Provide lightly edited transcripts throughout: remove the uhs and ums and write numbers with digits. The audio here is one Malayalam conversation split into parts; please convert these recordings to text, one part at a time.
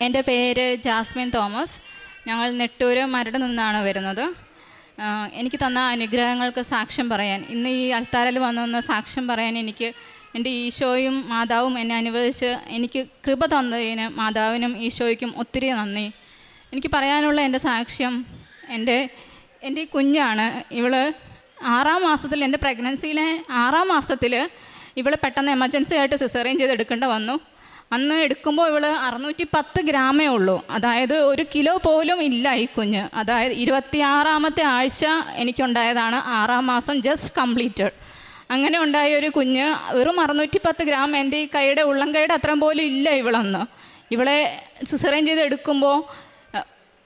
എൻ്റെ പേര് ജാസ്മിൻ തോമസ്. ഞങ്ങൾ നെട്ടൂർ മരട് നിന്നാണ് വരുന്നത്. എനിക്ക് തന്ന അനുഗ്രഹങ്ങൾക്ക് സാക്ഷ്യം പറയാൻ, ഇന്ന് ഈ അൽത്താരയിൽ വന്നു സാക്ഷ്യം പറയാൻ എനിക്ക് എൻ്റെ ഈശോയും മാതാവും എന്നെ അനുവദിച്ച് എനിക്ക് കൃപ തന്നതിന് മാതാവിനും ഈശോയ്ക്കും ഒത്തിരി നന്ദി. എനിക്ക് പറയാനുള്ള എൻ്റെ സാക്ഷ്യം, എൻ്റെ ഈ കുഞ്ഞാണ്. ഇവള് 6ാം മാസത്തിൽ, എൻ്റെ പ്രഗ്നൻസിയിലെ 6ാം മാസത്തിൽ ഇവൾ പെട്ടെന്ന് എമർജൻസി ആയിട്ട് സിസേറിയൻ ചെയ്ത് എടുക്കേണ്ട വന്നു. അന്ന് എടുക്കുമ്പോൾ ഇവൾ 610 ഗ്രാമേ ഉള്ളൂ. അതായത് 1 കിലോ പോലും ഇല്ല ഈ കുഞ്ഞ്. അതായത് 26ാമത്തെ ആഴ്ച എനിക്കുണ്ടായതാണ്, 6ാം മാസം ജസ്റ്റ് കംപ്ലീറ്റഡ്. അങ്ങനെ ഉണ്ടായ ഒരു കുഞ്ഞ് വെറും 610 ഗ്രാം, എൻ്റെ ഈ കൈയുടെ ഉള്ളം കൈയുടെ അത്രയും പോലും ഇല്ല ഇവളന്ന്. ഇവളെ സിസേറിയൻ ചെയ്ത് എടുക്കുമ്പോൾ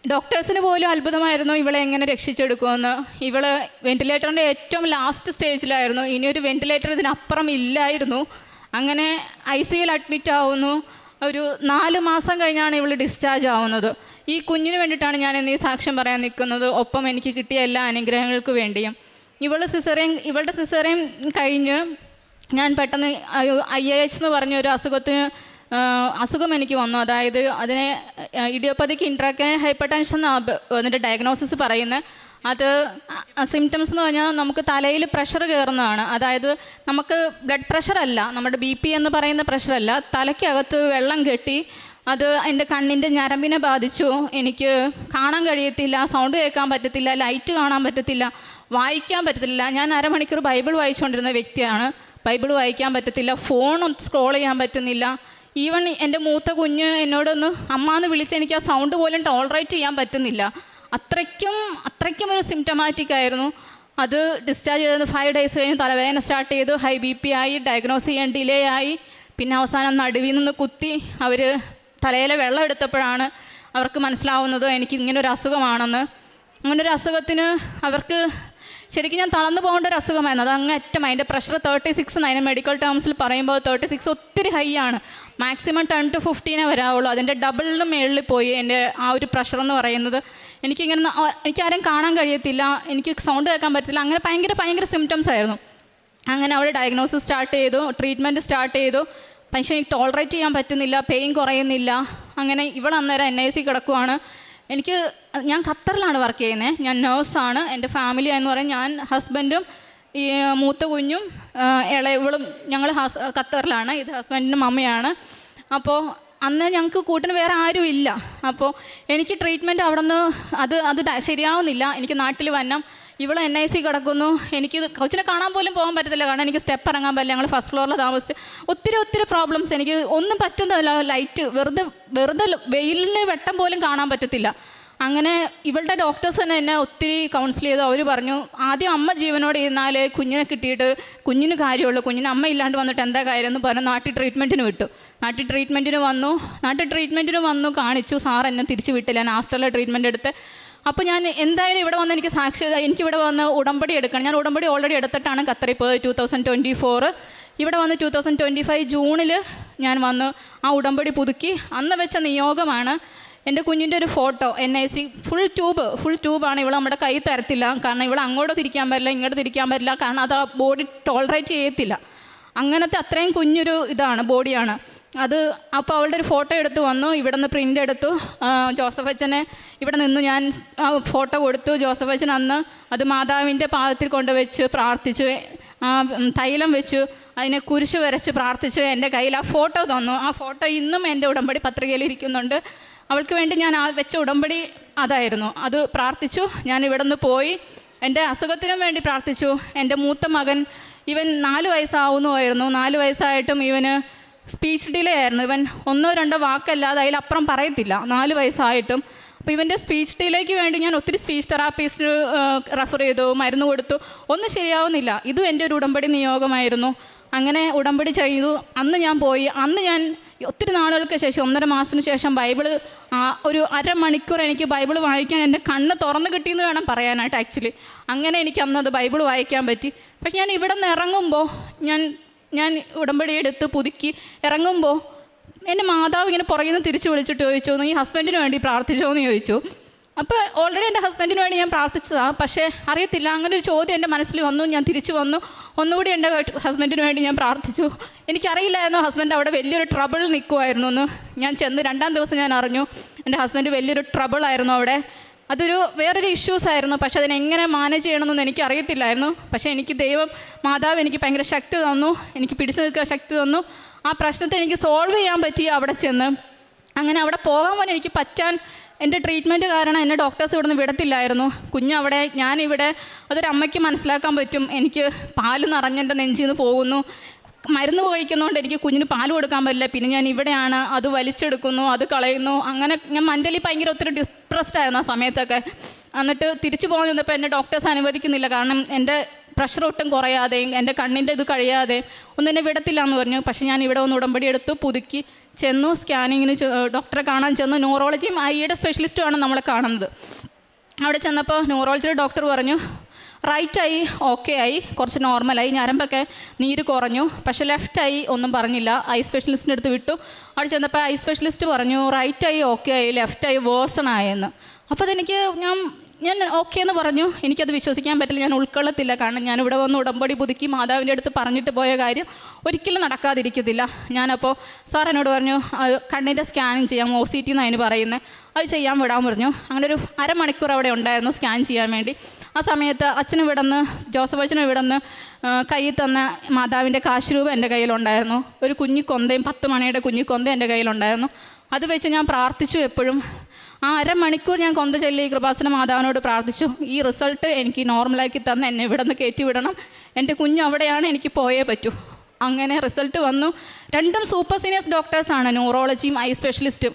ഡോക്ടേഴ്സിന് പോലും അത്ഭുതമായിരുന്നു ഇവളെ എങ്ങനെ രക്ഷിച്ചെടുക്കുമെന്ന്. ഇവൾ വെൻറ്റിലേറ്ററിൻ്റെ ഏറ്റവും ലാസ്റ്റ് സ്റ്റേജിലായിരുന്നു. ഇനിയൊരു വെൻറ്റിലേറ്റർ ഇതിനപ്പുറം ഇല്ലായിരുന്നു. അങ്ങനെ ICUയിൽ അഡ്മിറ്റ് ആവുന്നു. ഒരു 4 മാസം കഴിഞ്ഞാണ് ഇവൾ ഡിസ്ചാർജ് ആവുന്നത്. ഈ കുഞ്ഞിന് വേണ്ടിയിട്ടാണ് ഞാൻ ഇന്ന് ഈ സാക്ഷ്യം പറയാൻ നിൽക്കുന്നത്, ഒപ്പം എനിക്ക് കിട്ടിയ എല്ലാ അനുഗ്രഹങ്ങൾക്ക് വേണ്ടിയും. ഇവളുടെ സിസേറിയൻ കഴിഞ്ഞ് ഞാൻ പെട്ടെന്ന് IAH എന്ന് പറഞ്ഞൊരു അസുഖം എനിക്ക് വന്നു. അതായത് അതിനെ ഇഡിയോപ്പതിക് ഇൻട്രാക്രൈനൽ ഹൈപ്പർ ടെൻഷൻ എന്നിട്ട് ഡയഗ്നോസിസ് പറയുന്നത്. അത് സിംറ്റംസ് എന്ന് പറഞ്ഞാൽ നമുക്ക് തലയിൽ പ്രഷർ കയറുന്നതാണ്. അതായത് നമുക്ക് ബ്ലഡ് പ്രഷറല്ല, നമ്മുടെ BP എന്ന് പറയുന്ന പ്രഷറല്ല, തലയ്ക്കകത്ത് വെള്ളം കെട്ടി അത് എൻ്റെ കണ്ണിൻ്റെ ഞരമ്പിനെ ബാധിച്ചു. എനിക്ക് കാണാൻ കഴിയത്തില്ല, സൗണ്ട് കേൾക്കാൻ പറ്റത്തില്ല, ലൈറ്റ് കാണാൻ പറ്റത്തില്ല, വായിക്കാൻ പറ്റത്തില്ല. ഞാൻ അരമണിക്കൂർ ബൈബിൾ വായിച്ചുകൊണ്ടിരുന്ന വ്യക്തിയാണ്. ബൈബിൾ വായിക്കാൻ പറ്റത്തില്ല, ഫോൺ സ്ക്രോൾ ചെയ്യാൻ പറ്റുന്നില്ല. ഈവൻ എൻ്റെ മൂത്ത കുഞ്ഞ് എന്നോടൊന്ന് അമ്മാന്ന് വിളിച്ച് എനിക്ക് ആ സൗണ്ട് പോലും ടോളറേറ്റ് ചെയ്യാൻ പറ്റുന്നില്ല. അത്രയ്ക്കും ഒരു സിംറ്റമാറ്റിക് ആയിരുന്നു. അത് ഡിസ്ചാർജ് ചെയ്ത് 5 ഡേയ്സ് കഴിഞ്ഞ് തലവേദന സ്റ്റാർട്ട് ചെയ്തു, ഹൈ BP ആയി, ഡയഗ്നോസ് ചെയ്യാൻ ഡിലേ ആയി. പിന്നെ അവസാനം നടുവിൽ നിന്ന് കുത്തി അവർ തലയിലെ വെള്ളം എടുത്തപ്പോഴാണ് അവർക്ക് മനസ്സിലാവുന്നത് എനിക്ക് ഇങ്ങനൊരു അസുഖമാണെന്ന്. അങ്ങനൊരു അസുഖത്തിന് അവർക്ക് ശരിക്കും ഞാൻ തളർന്നു പോകേണ്ട ഒരു അസുഖമായിരുന്നു. അത് അങ്ങേറ്റം അതിൻ്റെ പ്രഷർ 36, അതിന് മെഡിക്കൽ ടേംസിൽ പറയുമ്പോൾ 36 ഒത്തിരി ഹൈ ആണ്. Maximum 10 to 15 വരാവുള്ളൂ. അതിൻ്റെ ഡബിളിന് മേളിൽ പോയി എൻ്റെ ആ ഒരു പ്രഷർ എന്ന് പറയുന്നത്. എനിക്കാരും കാണാൻ കഴിയത്തില്ല, എനിക്ക് സൗണ്ട് കേൾക്കാൻ പറ്റത്തില്ല. അങ്ങനെ ഭയങ്കര സിംറ്റംസ് ആയിരുന്നു. അങ്ങനെ അവിടെ ഡയഗ്നോസിസ് സ്റ്റാർട്ട് ചെയ്തു, ട്രീറ്റ്മെൻറ്റ് സ്റ്റാർട്ട് ചെയ്തു. പക്ഷേ എനിക്ക് ടോളറേറ്റ് ചെയ്യാൻ പറ്റുന്നില്ല, പെയിൻ കുറയുന്നില്ല. അങ്ങനെ അന്നേരം NIC കിടക്കുവാണ്. ഞാൻ ഖത്തറിലാണ് വർക്ക് ചെയ്യുന്നത്. ഞാൻ നേഴ്സാണ്. എൻ്റെ ഫാമിലി എന്ന് പറയും, ഞാൻ ഹസ്ബൻഡും ഈ മൂത്ത കുഞ്ഞും ഇളയവളും ഞങ്ങൾ ഖത്തറിലാണ്. ഇത് ഹസ്ബൻഡിൻ്റെ മമ്മയാണ്. അപ്പോൾ അന്ന് ഞങ്ങൾക്ക് കൂട്ടിന് വേറെ ആരും ഇല്ല. അപ്പോൾ എനിക്ക് ട്രീറ്റ്മെൻറ്റ് അവിടെ നിന്ന് അത് ശരിയാവുന്നില്ല. എനിക്ക് നാട്ടിൽ വരണം. ഇവൾ NIC കിടക്കുന്നു. എനിക്ക് കൊച്ചിനെ കാണാൻ പോലും പോകാൻ പറ്റത്തില്ല, കാരണം എനിക്ക് സ്റ്റെപ്പ് ഇറങ്ങാൻ പറ്റില്ല. ഞങ്ങൾ ഫസ്റ്റ് ഫ്ലോറിൽ താമസിച്ച് ഒത്തിരി പ്രോബ്ലംസ്. എനിക്ക് ഒന്നും പറ്റുന്നില്ല. ലൈറ്റ് വെറുതെ വെയിലിൽ വെട്ടം പോലും കാണാൻ പറ്റത്തില്ല. അങ്ങനെ ഇവളുടെ ഡോക്ടേഴ്സ് തന്നെ എന്നെ ഒത്തിരി കൗൺസിൽ ചെയ്തു. അവർ പറഞ്ഞു, ആദ്യം അമ്മ ജീവനോടെ ഇരുന്നാൽ കുഞ്ഞിനെ കിട്ടിയിട്ട് കുഞ്ഞിന് കാര്യമുള്ളൂ, കുഞ്ഞിന് അമ്മ ഇല്ലാണ്ട് വന്നിട്ട് എന്താ കാര്യം എന്ന് പറഞ്ഞ് നാട്ടിൽ ട്രീറ്റ്മെൻറ്റിന് വിട്ടു. നാട്ടിൽ ട്രീറ്റ്മെൻറ്റിന് വന്നു കാണിച്ചു. സാർ എന്നെ തിരിച്ചു വിട്ടില്ല. ഞാൻ ഹോസ്റ്റലിൽ ട്രീറ്റ്മെൻറ്റ് എടുത്ത്. അപ്പോൾ ഞാൻ എന്തായാലും ഇവിടെ വന്ന് എനിക്കിവിടെ വന്ന് ഉടമ്പടി എടുക്കണം. ഞാൻ ഉടമ്പടി ഓൾറെഡി എടുത്തിട്ടാണ് ഖത്തറിൽ പോയത് 2024. ഇവിടെ വന്ന് 2025 ജൂണിൽ ഞാൻ വന്ന് ആ ഉടമ്പടി പുതുക്കി. അന്ന് വെച്ച നിയോഗമാണ് എൻ്റെ കുഞ്ഞിൻ്റെ ഒരു ഫോട്ടോ. NIC full ട്യൂബാണ്. ഇവൾ നമ്മുടെ കൈ തരത്തില്ല, കാരണം ഇവൾ അങ്ങോട്ട് തിരിക്കാൻ പറ്റില്ല, ഇങ്ങോട്ട് തിരിക്കാൻ പറ്റില്ല, കാരണം അത് ആ ബോഡി ടോളറേറ്റ് ചെയ്യത്തില്ല. അങ്ങനത്തെ അത്രയും കുഞ്ഞൊരു ബോഡിയാണ് അത്. അപ്പോൾ അവളുടെ ഒരു ഫോട്ടോ എടുത്ത് വന്നു. ഇവിടെ നിന്ന് പ്രിൻ്റ് എടുത്തു. ജോസഫ് അച്ഛനെ ഇവിടെ നിന്ന് ഞാൻ ആ ഫോട്ടോ കൊടുത്തു. ജോസഫ് അച്ഛൻ അന്ന് അത് മാതാവിൻ്റെ പാദത്തിൽ കൊണ്ടുവച്ച് പ്രാർത്ഥിച്ചു. തൈലം വെച്ചു, അതിനെ കുരിശ് വരച്ച് പ്രാർത്ഥിച്ചു. എൻ്റെ കയ്യിൽ ആ ഫോട്ടോ തന്നു. ആ ഫോട്ടോ ഇന്നും എൻ്റെ ഉടമ്പടി പത്രികയിൽ ഇരിക്കുന്നുണ്ട്. അവൾക്ക് വേണ്ടി ഞാൻ വെച്ച ഉടമ്പടി അതായിരുന്നു. അത് പ്രാർത്ഥിച്ചു. ഞാൻ ഇവിടെ നിന്ന് പോയി എൻ്റെ അസുഖത്തിനും വേണ്ടി പ്രാർത്ഥിച്ചു. എൻ്റെ മൂത്ത മകൻ 4 വയസ്സാവുന്നതായിരുന്നു. 4 വയസ്സായിട്ടും ഇവന് സ്പീച്ച് ഡിലേ ആയിരുന്നു. ഇവൻ 1-2 വാക്കല്ലാതെ അതിലപ്പുറം പറയത്തില്ല, 4 വയസ്സായിട്ടും. അപ്പോൾ ഇവൻ്റെ സ്പീച്ച് ഡിലേക്ക് വേണ്ടി ഞാൻ ഒത്തിരി സ്പീച്ച് തെറാപ്പിസ്റ്റ് റെഫർ ചെയ്തു, മരുന്ന് കൊടുത്തു, ഒന്നും ശരിയാവുന്നില്ല. ഇതും എൻ്റെ ഒരു ഉടമ്പടി നിയോഗമായിരുന്നു. അങ്ങനെ ഉടമ്പടി ചെയ്തു. അന്ന് ഞാൻ പോയി. അന്ന് ഞാൻ ഒത്തിരി നാളുകൾക്ക് ശേഷം, 1.5 മാസത്തിന് ശേഷം ബൈബിള് ഒരു അരമണിക്കൂർ എനിക്ക് ബൈബിള് വായിക്കാൻ എൻ്റെ കണ്ണ് തുറന്ന് കിട്ടിയെന്ന് വേണം പറയാനായിട്ട് ആക്ച്വലി. അങ്ങനെ എനിക്ക് അന്നത് ബൈബിൾ വായിക്കാൻ പറ്റി. പക്ഷെ ഞാൻ ഇവിടെ നിന്ന് ഇറങ്ങുമ്പോൾ ഞാൻ ഉടമ്പടി എടുത്ത് പുതുക്കി ഇറങ്ങുമ്പോൾ എൻ്റെ മാതാവ് ഇങ്ങനെ പുറകിൽ നിന്ന് തിരിച്ച് വിളിച്ചിട്ട് ചോദിച്ചു, നീ ഹസ്ബൻഡിന് വേണ്ടി പ്രാർത്ഥിച്ചോ എന്ന് ചോദിച്ചു. അപ്പോൾ ഓൾറെഡി എൻ്റെ ഹസ്ബൻഡിന് വേണ്ടി ഞാൻ പ്രാർത്ഥിച്ചതാണ്. പക്ഷേ അറിയത്തില്ല, അങ്ങനെ ഒരു ചോദ്യം എൻ്റെ മനസ്സിൽ വന്നു. ഞാൻ തിരിച്ചു വന്നു, ഒന്നുകൂടി എൻ്റെ ഹസ്ബൻഡിന് വേണ്ടി ഞാൻ പ്രാർത്ഥിച്ചു. എനിക്കറിയില്ലായിരുന്നു ഹസ്ബൻഡ് അവിടെ വലിയൊരു ട്രബിൾ നിൽക്കുമായിരുന്നു എന്ന്. ഞാൻ ചെന്ന് 2-ാം ദിവസം ഞാൻ അറിഞ്ഞു എൻ്റെ ഹസ്ബൻഡ് വലിയൊരു ട്രബിളായിരുന്നു അവിടെ. അതൊരു വേറൊരു ഇഷ്യൂസ് ആയിരുന്നു. പക്ഷെ അതിനെങ്ങനെ മാനേജ് ചെയ്യണമെന്നൊന്നും എനിക്കറിയത്തില്ലായിരുന്നു. പക്ഷേ എനിക്ക് ദൈവം മാതാവ് എനിക്ക് ഭയങ്കര ശക്തി തന്നു, എനിക്ക് പിടിച്ചു നിൽക്കാൻ ശക്തി തന്നു. ആ പ്രശ്നത്തെ എനിക്ക് സോൾവ് ചെയ്യാൻ പറ്റി അവിടെ ചെന്ന്. അങ്ങനെ അവിടെ പോകാൻ പോലും എനിക്ക് പറ്റാൻ എൻ്റെ ട്രീറ്റ്മെൻറ്റ് കാരണം എന്നെ ഡോക്ടേഴ്സ് ഇവിടെ നിന്ന് വിടത്തില്ലായിരുന്നു. കുഞ്ഞവിടെ, ഞാനിവിടെ. അതൊരു അമ്മയ്ക്ക് മനസ്സിലാക്കാൻ പറ്റും. എനിക്ക് പാല് നിറഞ്ഞെൻ്റെ നെഞ്ചിൽ നിന്ന് പോകുന്നു. മരുന്ന് കഴിക്കുന്നതുകൊണ്ട് എനിക്ക് കുഞ്ഞിന് പാൽ കൊടുക്കാൻ പറ്റില്ല. പിന്നെ ഞാൻ ഇവിടെയാണ്, അത് വലിച്ചെടുക്കുന്നു, അത് കളയുന്നു. അങ്ങനെ ഞാൻ മെൻ്റലി ഭയങ്കര ഒത്തിരി ഡിപ്രസ്ഡ് ആയിരുന്നു ആ സമയത്തൊക്കെ. എന്നിട്ട് തിരിച്ചു പോകാൻ നിന്നപ്പോൾ എന്നെ ഡോക്ടേഴ്സ് അനുവദിക്കുന്നില്ല. കാരണം എൻ്റെ പ്രഷർ ഒട്ടും കുറയാതെ, എൻ്റെ കണ്ണിൻ്റെ ഇത് കഴിയാതെ ഒന്നും എന്നെ വിടത്തില്ല എന്ന് പറഞ്ഞു. പക്ഷേ ഞാൻ ഇവിടെ ഒന്ന് ഉടമ്പടി എടുത്തു, പുതുക്കി ചെന്നു. സ്കാനിങ്ങിന് ഡോക്ടറെ കാണാൻ ചെന്നു. ന്യൂറോളജിയും ഐയുടെ സ്പെഷ്യലിസ്റ്റുമാണ് നമ്മളെ കാണുന്നത്. അവിടെ ചെന്നപ്പോൾ ന്യൂറോളജിയുടെ ഡോക്ടർ പറഞ്ഞു റൈറ്റ് ഐ ഓക്കെ ആയി, കുറച്ച് നോർമലായി, ഞരമ്പൊക്കെ നീര് കുറഞ്ഞു. പക്ഷേ ലെഫ്റ്റ് ഐ ഒന്നും പറഞ്ഞില്ല. ഐ സ്പെഷ്യലിസ്റ്റിൻ്റെ അടുത്ത് വിട്ടു. അവിടെ ചെന്നപ്പോൾ ഐ സ്പെഷ്യലിസ്റ്റ് പറഞ്ഞു റൈറ്റ് ഐ ഓക്കെ ആയി, ലെഫ്റ്റ് ഐ വേഴ്സൺ ആയെന്ന്. അപ്പോൾ അതെനിക്ക് ഞാൻ ഓക്കെ എന്ന് പറഞ്ഞു. എനിക്കത് വിശ്വസിക്കാൻ പറ്റില്ല, ഞാൻ ഉൾക്കൊള്ളത്തില്ല. കാരണം ഞാനിവിടെ വന്ന് ഉടമ്പടി പുതുക്കി മാതാവിൻ്റെ അടുത്ത് പറഞ്ഞിട്ട് പോയ കാര്യം ഒരിക്കലും നടക്കാതിരിക്കത്തില്ല. ഞാനപ്പോൾ സാർ എന്നോട് പറഞ്ഞു കണ്ണിൻ്റെ സ്കാനിങ് ചെയ്യാം, OCT എന്ന് അതിന് പറയുന്നത്, അത് ചെയ്യാൻ വിടാൻ പറഞ്ഞു. അങ്ങനെ ഒരു അരമണിക്കൂർ അവിടെ ഉണ്ടായിരുന്നു സ്കാൻ ചെയ്യാൻ വേണ്ടി. ആ സമയത്ത് അച്ഛന് വിടന്ന്, ജോസഫ് അച്ഛന് വിടന്ന് കയ്യിൽ തന്ന മാതാവിൻ്റെ കാശ് രൂപ എൻ്റെ കയ്യിലുണ്ടായിരുന്നു. ഒരു കുഞ്ഞിക്കൊന്തയും 10 മണിയുടെ കുഞ്ഞിക്കൊന്ത എൻ്റെ കയ്യിലുണ്ടായിരുന്നു. അത് വെച്ച് ഞാൻ പ്രാർത്ഥിച്ചു എപ്പോഴും. ആ അരമണിക്കൂർ ഞാൻ കൊന്ത ചൊല്ലി കൃപാസന മാതാവിനോട് പ്രാർത്ഥിച്ചു, ഈ റിസൾട്ട് എനിക്ക് നോർമലാക്കി തന്ന് എന്നെ ഇവിടെ നിന്ന് കയറ്റി വിടണം, എൻ്റെ കുഞ്ഞ് അവിടെയാണ്, എനിക്ക് പോയേ പറ്റൂ. അങ്ങനെ റിസൾട്ട് വന്നു. 2ഉം സൂപ്പർ സീനിയേഴ്സ് ഡോക്ടേഴ്സാണ്, ന്യൂറോളജിയും ഐ സ്പെഷ്യലിസ്റ്റും.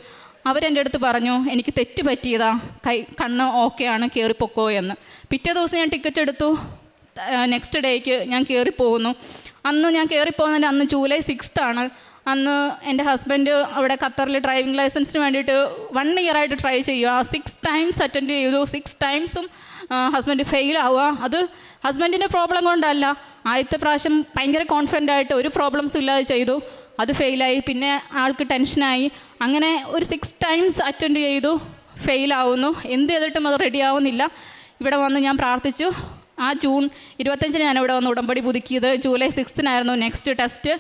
അവരെൻ്റെ അടുത്ത് പറഞ്ഞു എനിക്ക് തെറ്റ് പറ്റിയതാ, കണ്ണ് ഓക്കെയാണ്, കയറിപ്പൊക്കോ എന്ന്. പിറ്റേ ദിവസം ഞാൻ ടിക്കറ്റ് എടുത്തു. നെക്സ്റ്റ് ഡേക്ക് ഞാൻ കയറിപ്പോകുന്നു. അന്ന് ഞാൻ കയറിപ്പോകുന്നതിൻ്റെ അന്ന് ജൂലൈ 6th ആണ്. അന്ന് എൻ്റെ ഹസ്ബൻഡ് അവിടെ ഖത്തറിൽ ഡ്രൈവിംഗ് ലൈസൻസിന് വേണ്ടിയിട്ട് 1 ഇയറായിട്ട് ട്രൈ ചെയ്യുക. 6 ടൈംസ് അറ്റൻഡ് ചെയ്തു. 6 ടൈംസും ഹസ്ബൻഡ് ഫെയിൽ ആവുക. അത് ഹസ്ബൻഡിൻ്റെ പ്രോബ്ലം കൊണ്ടല്ല. ആദ്യത്തെ പ്രാവശ്യം ഭയങ്കര കോൺഫിഡൻ്റ് ആയിട്ട് ഒരു പ്രോബ്ലംസും ഇല്ലാതെ ചെയ്തു, അത് ഫെയിലായി. പിന്നെ ആൾക്ക് ടെൻഷനായി. അങ്ങനെ ഒരു 6 ടൈംസ് അറ്റൻഡ് ചെയ്തു, ഫെയിലാവുന്നു. എന്ത് ചെയ്തിട്ടും അത് റെഡി ആവുന്നില്ല. ഇവിടെ വന്ന് ഞാൻ പ്രാർത്ഥിച്ചു. ആ ജൂൺ 25 ഞാനിവിടെ വന്ന് ഉടമ്പടി പുതുക്കിയത്. July 6 next test.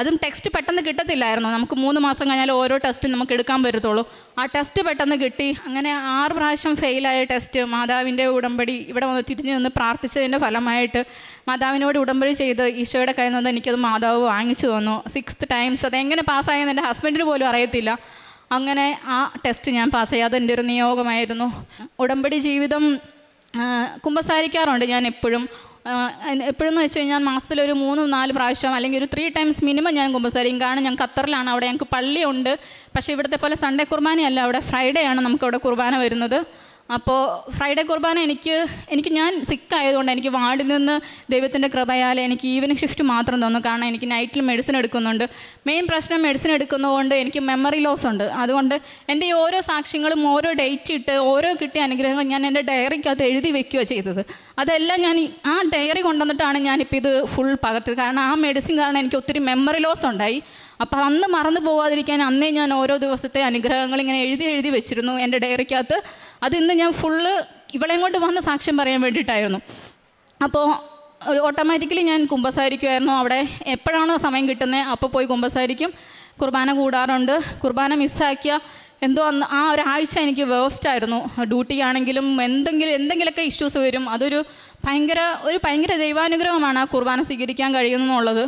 അതും ടെസ്റ്റ് പെട്ടെന്ന് കിട്ടത്തില്ലായിരുന്നു. നമുക്ക് 3 മാസം കഴിഞ്ഞാൽ ഓരോ ടെസ്റ്റും നമുക്ക് എടുക്കാൻ പറ്റത്തുള്ളൂ. ആ ടെസ്റ്റ് പെട്ടെന്ന് കിട്ടി. അങ്ങനെ 6 പ്രാവശ്യം ഫെയിലായ ടെസ്റ്റ്. മാതാവിൻ്റെ ഉടമ്പടി ഇവിടെ വന്ന് തിരിഞ്ഞു നിന്ന് പ്രാർത്ഥിച്ചതിൻ്റെ ഫലമായിട്ട് മാതാവിനോട് ഉടമ്പടി ചെയ്ത് ഈശോയുടെ കയ്യിൽ നിന്ന് എനിക്കത് മാതാവ് വാങ്ങിച്ചു തന്നു. 6th times. അതെങ്ങനെ പാസ്സായെന്ന് എൻ്റെ ഹസ്ബൻഡിന് പോലും അറിയത്തില്ല. അങ്ങനെ ആ ടെസ്റ്റ് ഞാൻ പാസ്സായി. അതെൻ്റെ ഒരു നിയോഗമായിരുന്നു. ഉടമ്പടി ജീവിതം കുമ്പസാരിക്കാറുണ്ട് ഞാൻ എപ്പോഴും. എപ്പോഴെന്ന് വെച്ച് കഴിഞ്ഞാൽ മാസത്തിലൊരു 3-4 പ്രാവശ്യം അല്ലെങ്കിൽ ഒരു 3 ടൈംസ് മിനിമം ഞാൻ കുമ്പസാരിക്കും. കാരണം ഞാൻ ഖത്തറിലാണ്, അവിടെ ഞങ്ങൾക്ക് പള്ളിയുണ്ട്. പക്ഷേ ഇവിടുത്തെ പോലെ സൺഡേ കുർബാനയല്ല, അവിടെ ഫ്രൈഡേ ആണ് നമുക്കവിടെ കുർബാന വരുന്നത്. അപ്പോൾ ഫ്രൈഡേ കുർബാന എനിക്ക് ഞാൻ സിക്കായതുകൊണ്ട് എനിക്ക് വാർഡിൽ നിന്ന് ദൈവത്തിൻ്റെ കൃപയാൽ എനിക്ക് ഈവനിങ് ഷിഫ്റ്റ് മാത്രം തന്നു. കാരണം എനിക്ക് നൈറ്റിൽ മെഡിസിൻ എടുക്കുന്നുണ്ട്. മെയിൻ പ്രശ്നം മെഡിസിൻ എടുക്കുന്നതുകൊണ്ട് എനിക്ക് മെമ്മറി ലോസ് ഉണ്ട്. അതുകൊണ്ട് എൻ്റെ ഈ ഓരോ സാക്ഷ്യങ്ങളും ഓരോ ഡേറ്റ് ഇട്ട് ഓരോ കിട്ടിയ അനുഗ്രഹങ്ങൾ ഞാൻ എൻ്റെ ഡയറിക്കകത്ത് എഴുതി വെക്കുകയാണ് ചെയ്തത്. അതെല്ലാം ഞാൻ ആ ഡയറി കൊണ്ടുവന്നിട്ടാണ് ഞാനിപ്പോൾ ഇത് ഫുൾ പകർത്തിയത്. കാരണം ആ മെഡിസിൻ കാരണം എനിക്ക് ഒത്തിരി മെമ്മറി ലോസ് ഉണ്ടായി. അപ്പോൾ അന്ന് മറന്നു പോകാതിരിക്കാൻ അന്നേ ഞാൻ ഓരോ ദിവസത്തെ അനുഗ്രഹങ്ങൾ ഇങ്ങനെ എഴുതി വെച്ചിരുന്നു എൻ്റെ ഡയറിക്കകത്ത്. അതിന്ന് ഞാൻ ഫുള്ള് ഇവളെയും കൊണ്ട് വന്ന് സാക്ഷ്യം പറയാൻ വേണ്ടിയിട്ടായിരുന്നു. അപ്പോൾ ഓട്ടോമാറ്റിക്കലി ഞാൻ കുമ്പസാരിക്കുമായിരുന്നു. അവിടെ എപ്പോഴാണോ സമയം കിട്ടുന്നത് അപ്പോൾ പോയി കുമ്പസാരിക്കും. കുർബാന കൂടാറുണ്ട്. കുർബാന മിസ്സാക്കിയ എന്തോ അന്ന് ആ ഒരാഴ്ച എനിക്ക് വേസ്റ്റായിരുന്നു. ഡ്യൂട്ടിയാണെങ്കിലും എന്തെങ്കിലുമൊക്കെ ഇഷ്യൂസ് വരും. അതൊരു ഭയങ്കര ദൈവാനുഗ്രഹമാണ് ആ കുർബാന സ്വീകരിക്കാൻ കഴിയുന്നുള്ളത്.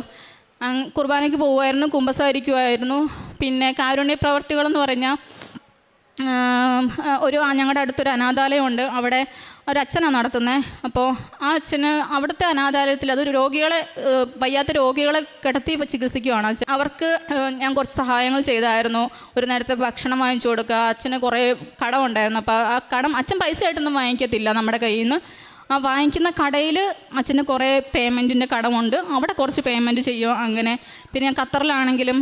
കുർബാനയ്ക്ക് പോകുമായിരുന്നു, കുമ്പസാരിക്കുമായിരുന്നു. പിന്നെ കാരുണ്യ പ്രവർത്തികളെന്ന് പറഞ്ഞാൽ ഞങ്ങളുടെ അടുത്തൊരു അനാഥാലയമുണ്ട്. അവിടെ ഒരച്ഛനാണ് നടത്തുന്നത്. അപ്പോൾ ആ അച്ഛന് അവിടുത്തെ അനാഥാലയത്തിൽ അതൊരു വയ്യാത്ത രോഗികളെ കിടത്തി ചികിത്സിക്കുകയാണ് അച്ഛൻ. അവർക്ക് ഞാൻ കുറച്ച് സഹായങ്ങൾ ചെയ്തായിരുന്നു. ഒരു നേരത്തെ ഭക്ഷണം വാങ്ങിച്ചു കൊടുക്കുക. അച്ഛന് കുറേ കടമുണ്ടായിരുന്നു. അപ്പോൾ ആ കടം അച്ഛൻ പൈസയായിട്ടൊന്നും വാങ്ങിക്കത്തില്ല നമ്മുടെ കയ്യിൽ നിന്ന്. ആ വാങ്ങിക്കുന്ന കടയിൽ അച്ഛന് കുറേ പേയ്മെൻറ്റിൻ്റെ കടമുണ്ട്. അവിടെ കുറച്ച് പേയ്മെൻറ്റ് ചെയ്യുമോ അങ്ങനെ. പിന്നെ ഞാൻ ഖത്തറിലാണെങ്കിലും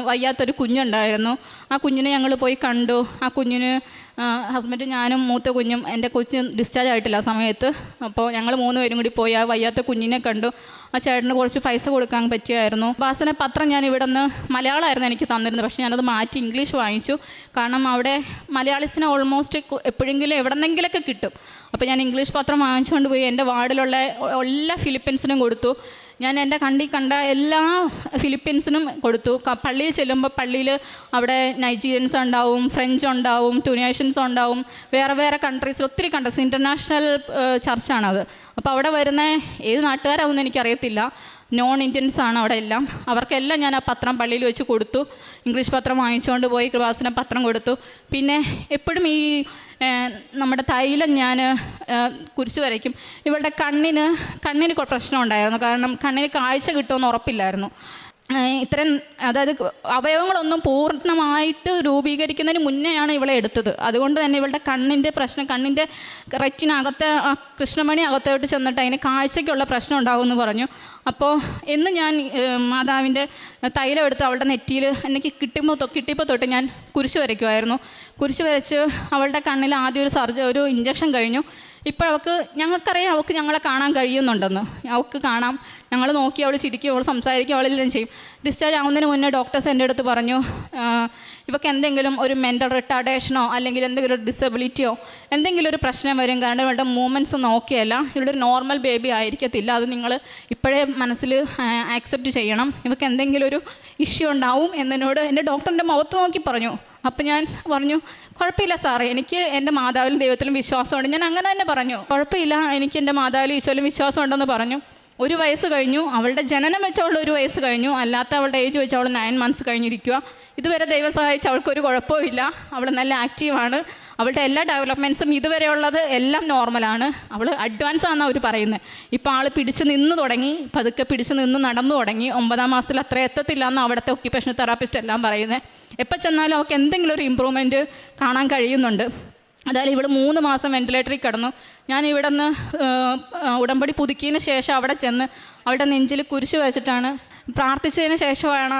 വയ്യാത്തൊരു കുഞ്ഞുണ്ടായിരുന്നു. ആ കുഞ്ഞിനെ ഞങ്ങൾ പോയി കണ്ടു. ആ കുഞ്ഞിന് ഹസ്ബൻഡും ഞാനും മൂത്ത കുഞ്ഞും, എൻ്റെ കൊച്ച് ഡിസ്ചാർജ് ആയിട്ടില്ല ആ സമയത്ത്. അപ്പോൾ ഞങ്ങൾ 3 പേരും കൂടി പോയി ആ വയ്യാത്ത കുഞ്ഞിനെ കണ്ടു. ആ ചേട്ടന് കുറച്ച് പൈസ കൊടുക്കാൻ പറ്റിയായിരുന്നു. ഉപാസന പത്രം ഞാൻ ഇവിടെ നിന്ന് മലയാളമായിരുന്നു എനിക്ക് തന്നിരുന്നത്, പക്ഷേ ഞാനത് മാറ്റി ഇംഗ്ലീഷ് വാങ്ങിച്ചു. കാരണം അവിടെ മലയാളീസിനെ ഓൾമോസ്റ്റ് എപ്പോഴെങ്കിലും എവിടെന്നെങ്കിലൊക്കെ കിട്ടും. അപ്പോൾ ഞാൻ ഇംഗ്ലീഷ് പത്രം വാങ്ങിച്ചുകൊണ്ട് പോയി എൻ്റെ വാർഡിലുള്ള എല്ലാ ഫിലിപ്പീൻസിനും കൊടുത്തു. ഞാൻ എൻ്റെ കണ്ട എല്ലാ ഫിലിപ്പീൻസിനും കൊടുത്തു. പള്ളിയിൽ ചെല്ലുമ്പോൾ പള്ളിയിൽ അവിടെ നൈജീരിയൻസ് ഉണ്ടാവും, ഫ്രഞ്ച് ഉണ്ടാവും, ട്യൂണേഷ്യൻസ് ഉണ്ടാവും, വേറെ കൺട്രീസിൽ ഒത്തിരി കൺട്രീസ്, ഇൻ്റർനാഷണൽ ചർച്ചാണത്. അപ്പോൾ അവിടെ വരുന്ന ഏത് നാട്ടുകാരാവുമെന്ന് എനിക്കറിയത്തില്ല, നോൺ ഇന്ത്യൻസ് ആണ് അവിടെ എല്ലാം. അവർക്കെല്ലാം ഞാൻ ആ പത്രം പള്ളിയിൽ വെച്ച് കൊടുത്തു. ഇംഗ്ലീഷ് പത്രം വാങ്ങിച്ചുകൊണ്ട് പോയി കൃപാസന പത്രം കൊടുത്തു. പിന്നെ എപ്പോഴും ഈ നമ്മുടെ തൈലം ഞാൻ കുരിശ് വരയ്ക്കും. ഇവളുടെ കണ്ണിന് പ്രശ്നം ഉണ്ടായിരുന്നു. കാരണം കണ്ണിന് കാഴ്ച കിട്ടുമെന്ന് ഉറപ്പില്ലായിരുന്നു. ഇത്രയും അതായത് അവയവങ്ങളൊന്നും പൂർണ്ണമായിട്ട് രൂപീകരിക്കുന്നതിന് മുന്നെയാണ് ഇവളെ എടുത്തത്. അതുകൊണ്ട് തന്നെ ഇവളുടെ കണ്ണിൻ്റെ പ്രശ്നം, കണ്ണിൻ്റെ റെറ്റിനകത്ത് കൃഷ്ണമണി അകത്തോട്ട് ചെന്നിട്ട് അതിന് കാഴ്ചയ്ക്കുള്ള പ്രശ്നം ഉണ്ടാകുമെന്ന് പറഞ്ഞു. അപ്പോൾ എന്ന് ഞാൻ മാതാവിൻ്റെ തൈലം എടുത്ത് അവളുടെ നെറ്റിയിൽ എനിക്ക് കിട്ടിയപ്പോൾ തൊട്ട് ഞാൻ കുരിശ് വരയ്ക്കുമായിരുന്നു. കുരിശ് വരച്ച് അവളുടെ കണ്ണിൽ ആദ്യം ഒരു ഇഞ്ചക്ഷൻ കഴിഞ്ഞു. ഇപ്പോൾ ഞങ്ങൾക്കറിയാം അവൾക്ക് ഞങ്ങളെ കാണാൻ കഴിയുന്നുണ്ടെന്ന്. അവൾക്ക് കാണാം, ഞങ്ങൾ നോക്കി, അവൾ ചിരിക്കും, അവൾ സംസാരിക്കും, അവളെല്ലാം ചെയ്യും. ഡിസ്ചാർജ് ആവുന്നതിന് മുന്നേ ഡോക്ടേഴ്സ് എൻ്റെ അടുത്ത് പറഞ്ഞു, ഇവൾക്ക് എന്തെങ്കിലും ഒരു മെൻ്റൽ റിട്ടാർഡേഷനോ അല്ലെങ്കിൽ എന്തെങ്കിലും ഒരു ഡിസബിലിറ്റിയോ എന്തെങ്കിലും ഒരു പ്രശ്നം വരും. കാരണം ഇവളുടെ മൂവ്മെൻറ്റ്സ് ഒന്നും ഓക്കെയല്ല, ഇവളുടെ ഒരു നോർമൽ ബേബി ആയിരിക്കത്തില്ല. അത് നിങ്ങൾ ഇപ്പോഴേ മനസ്സിൽ ആക്സെപ്റ്റ് ചെയ്യണം. ഇവൾക്ക് എന്തെങ്കിലും ഒരു ഇഷ്യൂ ഉണ്ടാവും എന്നോട് എൻ്റെ ഡോക്ടറിൻ്റെ മുഖത്ത് നോക്കി പറഞ്ഞു. അപ്പം ഞാൻ പറഞ്ഞു, കുഴപ്പമില്ല സാറേ, എനിക്ക് എൻ്റെ മാതാവിലും ദൈവത്തിലും വിശ്വാസമുണ്ട്. ഞാൻ അങ്ങനെ തന്നെ പറഞ്ഞു, കുഴപ്പമില്ല, എനിക്ക് എൻ്റെ മാതാവിലും ഈശോയിലും വിശ്വാസമുണ്ടെന്ന് പറഞ്ഞു. 1 വയസ്സ് കഴിഞ്ഞു. അവളുടെ ജനനം വെച്ച് അവൾ 1 വയസ്സ് കഴിഞ്ഞു. അല്ലാത്ത അവളുടെ ഏജ് വെച്ച് അവൾ 9 മന്ത്സ് കഴിഞ്ഞിരിക്കുക. ഇതുവരെ ദൈവം സഹായിച്ച് അവൾക്കൊരു കുഴപ്പമില്ല. അവൾ നല്ല ആക്റ്റീവാണ്. അവളുടെ എല്ലാ ഡെവലപ്മെൻറ്റ്സും ഇതുവരെയുള്ളത് എല്ലാം നോർമലാണ്. അവൾ അഡ്വാൻസ് ആണെന്നാണ് അവർ പറയുന്നത്. ഇപ്പോൾ ആൾ പിടിച്ച് നിന്ന് തുടങ്ങി, പതുക്കെ പിടിച്ച് നിന്ന് നടന്നു തുടങ്ങി. 9ാം മാസത്തിൽ അത്ര എത്തത്തില്ല എന്ന് അവിടുത്തെ ഒക്യുപേഷണൽ തെറാപ്പിസ്റ്റ് എല്ലാം പറയുന്നത്. എപ്പോൾ ചെന്നാലും അവൾക്ക് എന്തെങ്കിലും ഒരു ഇമ്പ്രൂവ്മെൻറ്റ് കാണാൻ കഴിയുന്നുണ്ട്. അതായത് ഇവൾ 3 മാസം വെൻറ്റിലേറ്ററിൽ കിടന്നു. ഞാൻ ഇവിടെ നിന്ന് ഉടമ്പടി പുതുക്കിയതിന് ശേഷം അവിടെ ചെന്ന് അവളുടെ നെഞ്ചിൽ കുരിശ് വെച്ചിട്ടാണ് പ്രാർത്ഥിച്ചതിന് ശേഷമാണ്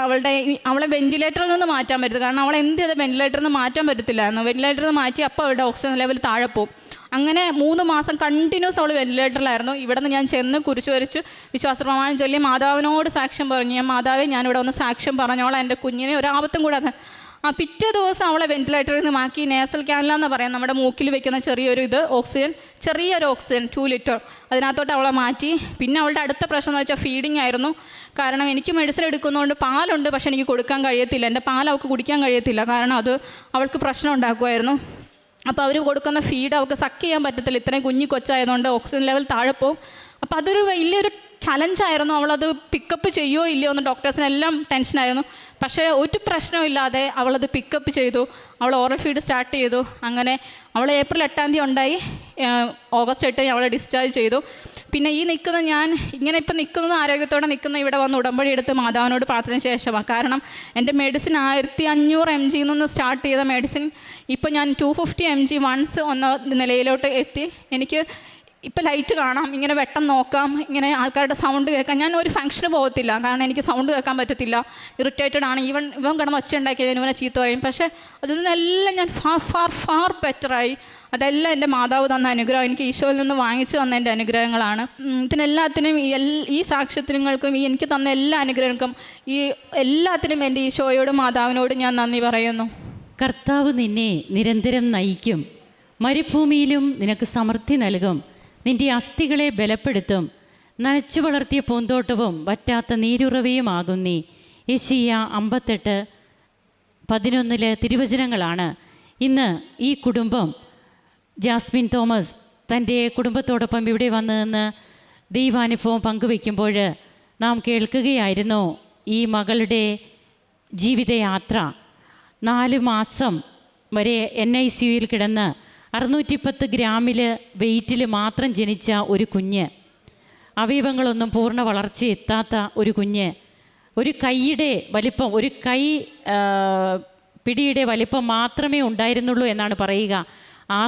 അവളെ വെൻറ്റിലേറ്ററിൽ നിന്ന് മാറ്റാൻ പറ്റുന്നത്. കാരണം അവളെ എന്ത് ചെയ്ത് വെൻറ്റിലേറ്ററിൽ നിന്ന് മാറ്റാൻ പറ്റത്തില്ലായിരുന്നു. വെൻറ്റിലേറ്ററിൽ നിന്ന് മാറ്റി അപ്പോൾ അവളുടെ ഓക്സിജൻ ലെവൽ താഴെ പോകും. അങ്ങനെ 3 മാസം കണ്ടിന്യൂസ് അവൾ വെൻറ്റിലേറ്ററിലായിരുന്നു. ഇവിടെ നിന്ന് ഞാൻ ചെന്ന് കുരിശ് വരച്ച് വിശ്വാസപ്രമാണം ചൊല്ലി മാതാവിനോട് സാക്ഷ്യം പറഞ്ഞു. മാതാവേ, ഞാനിവിടെ വന്ന് സാക്ഷ്യം പറഞ്ഞോളാം, എൻ്റെ കുഞ്ഞിനെ ഒരാപത്തും കൂടാതെ. പിറ്റേ ദിവസം അവളെ വെൻറ്റിലേറ്ററിൽ നിന്ന് മാറ്റി നേസൽ ക്യാനിലാന്ന് പറയാം, നമ്മുടെ മൂക്കിൽ വെക്കുന്ന ചെറിയൊരു ഓക്സിജൻ, ചെറിയൊരു ഓക്സിജൻ 2 ലിറ്റർ അതിനകത്തോട്ട് അവളെ മാറ്റി. പിന്നെ അവളുടെ അടുത്ത പ്രശ്നം എന്ന് വെച്ചാൽ ഫീഡിങ് ആയിരുന്നു. കാരണം എനിക്ക് മെഡിസിൻ എടുക്കുന്നതുകൊണ്ട് പാലുണ്ട്, പക്ഷേ എനിക്ക് കൊടുക്കാൻ കഴിയത്തില്ല. എൻ്റെ പാൽ അവൾക്ക് കുടിക്കാൻ കഴിയത്തില്ല, കാരണം അത് അവൾക്ക് പ്രശ്നം ഉണ്ടാക്കുമായിരുന്നു. അപ്പോൾ അവർ കൊടുക്കുന്ന ഫീഡ് അവൾക്ക് സക്ക് ചെയ്യാൻ പറ്റത്തില്ല, ഇത്രയും കുഞ്ഞി കൊച്ചായതുകൊണ്ട് ഓക്സിജൻ ലെവൽ താഴെ പോകും. അപ്പോൾ അതൊരു വലിയൊരു ചലഞ്ചായിരുന്നു. അവളത് പിക്കപ്പ് ചെയ്യുമോ ഇല്ലയോ എന്ന് ഡോക്ടേഴ്സിനെല്ലാം ടെൻഷനായിരുന്നു. പക്ഷേ ഒരു പ്രശ്നമില്ലാതെ അവളത് പിക്കപ്പ് ചെയ്തു. അവൾ ഓറൽ ഫീഡ് സ്റ്റാർട്ട് ചെയ്തു. അങ്ങനെ അവൾ ഏപ്രിൽ 8-ാം തീയതി ഉണ്ടായി. ഓഗസ്റ്റ് 8 അവളെ ഡിസ്ചാർജ് ചെയ്തു. പിന്നെ ഞാൻ ഇങ്ങനെ ഇപ്പം നിൽക്കുന്നത്, ആരോഗ്യത്തോടെ നിൽക്കുന്ന ഇവിടെ വന്ന് ഉടമ്പടി എടുത്ത് മാതാവിനോട് പ്രാർത്ഥന ശേഷമാണ്. കാരണം എൻ്റെ മെഡിസിൻ 1500 mg നിന്ന് സ്റ്റാർട്ട് ചെയ്ത മെഡിസിൻ ഇപ്പോൾ ഞാൻ 250 mg വൺസ് നിലയിലോട്ട് എത്തി. എനിക്ക് ഇപ്പം ലൈറ്റ് കാണാം, ഇങ്ങനെ വെട്ടം നോക്കാം, ഇങ്ങനെ ആൾക്കാരുടെ സൗണ്ട് കേൾക്കാം. ഞാൻ ഒരു ഫംഗ്ഷന് പോകത്തില്ല, കാരണം എനിക്ക് സൗണ്ട് കേൾക്കാൻ പറ്റത്തില്ല. ഇറിറ്റേറ്റഡ് ആണ്. ഇവൻ കിടന്ന് ഒച്ച ഉണ്ടാക്കിയാൽ ഇവനെ ചീത്ത പറയും. പക്ഷേ അതിൽ നിന്നെല്ലാം ഞാൻ ഫാർ ബെറ്ററായി. അതെല്ലാം എൻ്റെ മാതാവ് തന്ന അനുഗ്രഹം, എനിക്ക് ഈശോയിൽ നിന്ന് വാങ്ങിച്ചു തന്ന എൻ്റെ അനുഗ്രഹങ്ങളാണ്. ഇതിനെല്ലാത്തിനും ഈ സാക്ഷ്യത്തിനങ്ങൾക്കും എനിക്ക് തന്ന എല്ലാ അനുഗ്രഹങ്ങൾക്കും എല്ലാത്തിനും എൻ്റെ ഈശോയോടും മാതാവിനോടും ഞാൻ നന്ദി പറയുന്നു. കർത്താവ് നിന്നെ നിരന്തരം നയിക്കും, മരുഭൂമിയിലും നിനക്ക് സമൃദ്ധി നൽകും, നിൻ്റെ അസ്ഥികളെ ബലപ്പെടുത്തും, നനച്ചു വളർത്തിയ പൂന്തോട്ടവും വറ്റാത്ത നീരുറവയുമാകും നീ. യെശയ്യാ 58:11 തിരുവചനങ്ങളാണ്. ഇന്ന് ഈ കുടുംബം, ജാസ്മിൻ തോമസ് തൻ്റെ കുടുംബത്തോടൊപ്പം ഇവിടെ വന്ന് നിന്ന് ദൈവാനുഭവം പങ്കുവയ്ക്കുമ്പോൾ നാം കേൾക്കുകയായിരുന്നു ഈ മകളുടെ ജീവിതയാത്ര. 4 മാസം വരെ NICUയിൽ കിടന്ന് 610 ഗ്രാമിൽ വെയിറ്റിൽ മാത്രം ജനിച്ച ഒരു കുഞ്ഞ്, അവയവങ്ങളൊന്നും പൂർണ്ണ വളർച്ച എത്താത്ത ഒരു കുഞ്ഞ്, ഒരു കൈയുടെ വലിപ്പം, ഒരു കൈ പിടിയുടെ വലിപ്പം മാത്രമേ ഉണ്ടായിരുന്നുള്ളൂ എന്നാണ് പറയുക. ആ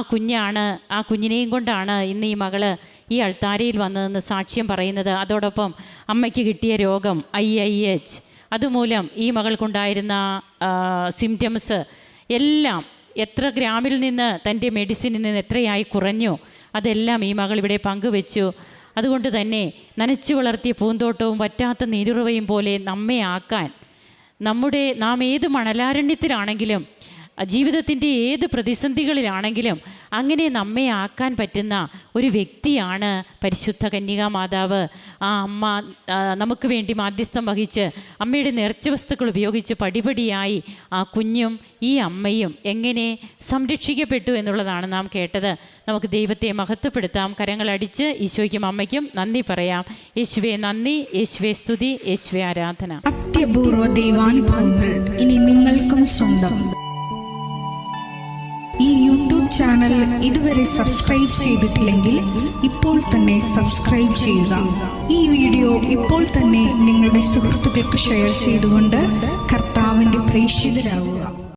കുഞ്ഞിനെയും കൊണ്ടാണ് ഇന്ന് ഈ മകള് ഈ അൾത്താരയിൽ വന്നതെന്ന് സാക്ഷ്യം പറയുന്നത്. അതോടൊപ്പം അമ്മയ്ക്ക് കിട്ടിയ രോഗം IIH, അതുമൂലം ഈ മകൾക്കുണ്ടായിരുന്ന സിംറ്റംസ് എല്ലാം എത്ര ഗ്രാമിൽ നിന്ന് തൻ്റെ മെഡിസിനിൽ നിന്ന് എത്രയായി കുറഞ്ഞു, അതെല്ലാം ഈ മകൾ ഇവിടെ പങ്കുവെച്ചു. അതുകൊണ്ട് തന്നെ നനച്ചു വളർത്തിയ പൂന്തോട്ടവും വറ്റാത്ത നീരുറവയും പോലെ നമ്മെ ആക്കാൻ, നാം ഏത് മണലാരണ്യത്തിലാണെങ്കിലും ജീവിതത്തിൻ്റെ ഏത് പ്രതിസന്ധികളിലാണെങ്കിലും അങ്ങനെ നമ്മെ ആക്കാൻ പറ്റുന്ന ഒരു വ്യക്തിയാണ് പരിശുദ്ധ കന്യകാ മാതാവ്. ആ അമ്മ നമുക്ക് വേണ്ടി മാധ്യസ്ഥം വഹിച്ച് അമ്മയുടെ നേർച്ച വസ്തുക്കൾ ഉപയോഗിച്ച് പടിപടിയായി ആ കുഞ്ഞും ഈ അമ്മയും എങ്ങനെ സംരക്ഷിക്കപ്പെട്ടു എന്നുള്ളതാണ് നാം കേട്ടത്. നമുക്ക് ദൈവത്തെ മഹത്വപ്പെടുത്താം. കരങ്ങളടിച്ച് ഈശോയ്ക്കും അമ്മയ്ക്കും നന്ദി പറയാം. യേശുവേ നന്ദി, യേശുവേ സ്തുതി, യേശുവേ ആരാധന. അത്യപൂർവ ദൈവാനുഭവങ്ങൾ ഇനി നിങ്ങൾക്കും സ്വന്തം. ഈ യൂട്യൂബ് ചാനൽ ഇതുവരെ സബ്സ്ക്രൈബ് ചെയ്തിട്ടില്ലെങ്കിൽ ഇപ്പോൾ തന്നെ സബ്സ്ക്രൈബ് ചെയ്യുക. ഈ വീഡിയോ ഇപ്പോൾ തന്നെ നിങ്ങളുടെ സുഹൃത്തുക്കൾക്ക് ഷെയർ ചെയ്തുകൊണ്ട് കർത്താവിൻ്റെ പ്രേക്ഷിതരാകുക.